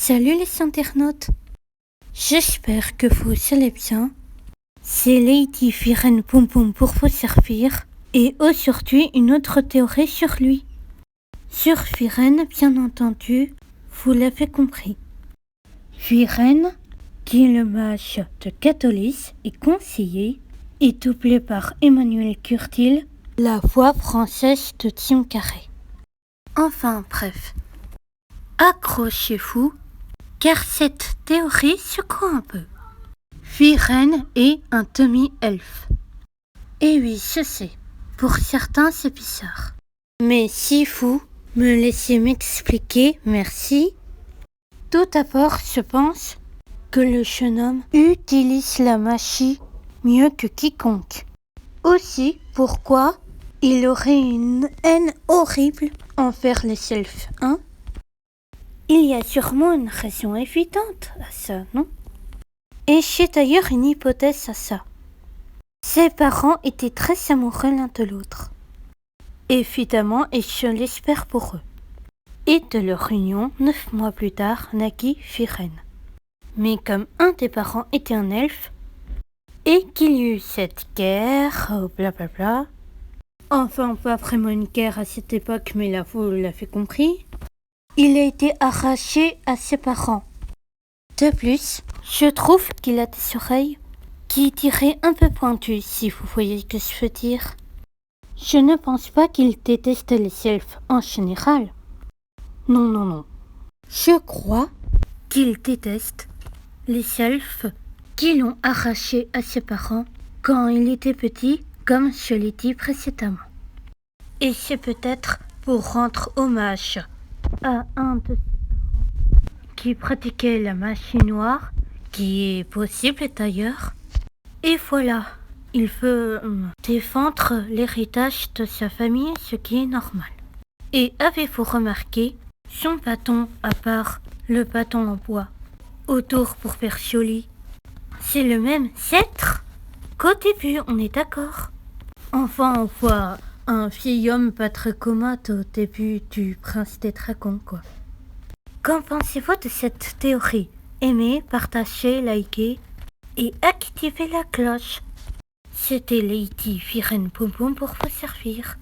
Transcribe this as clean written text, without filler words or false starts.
Salut les internautes, j'espère que vous allez bien. C'est Lady Firen Poum Poum pour vous servir et aujourd'hui une autre théorie sur lui. Sur Firen, bien entendu, vous l'avez compris. Firen, qui est le mage de Catolis et conseiller, est doublé par Emmanuel Curtil, la voix française de Tim Carré. Enfin bref, accrochez-vous, car cette théorie secoue un peu. Firen est un demi-elfe. Et oui, je sais, pour certains c'est bizarre. Mais si vous me laissez m'expliquer, merci. Tout d'abord, je pense que le jeune homme utilise la magie mieux que quiconque. Aussi, pourquoi il aurait une haine horrible envers les elfes, hein? Il y a sûrement une raison évidente à ça, non? Et j'ai d'ailleurs une hypothèse à ça. Ses parents étaient très amoureux l'un de l'autre. Évidemment, et je l'espère pour eux. Et de leur union, 9 mois plus tard, naquit Firen. Mais comme un des parents était un elfe, et qu'il y eut cette guerre, blablabla. Enfin, pas vraiment une guerre à cette époque, mais là, vous l'avez compris. Il a été arraché à ses parents. De plus, je trouve qu'il a des oreilles qui tiraient un peu pointues, si vous voyez ce que je veux dire. Je ne pense pas qu'il déteste les elfes en général. Non. Je crois qu'il déteste les elfes qui l'ont arraché à ses parents quand il était petit, comme je l'ai dit précédemment. Et c'est peut-être pour rendre hommage à un de ses parents qui pratiquait la magie noire, qui est possible d'ailleurs. Et voilà, il veut défendre l'héritage de sa famille, ce qui est normal. Et avez-vous remarqué, son bâton, à part le bâton en bois, autour pour faire joli, c'est le même sceptre qu'au début, on est d'accord? Enfin, on voit un vieil homme pas très commode au début du Prince des Dragons, quoi. Qu'en pensez-vous de cette théorie? Aimez, partagez, likez et activez la cloche. C'était Lady Firen Poum Poum pour vous servir.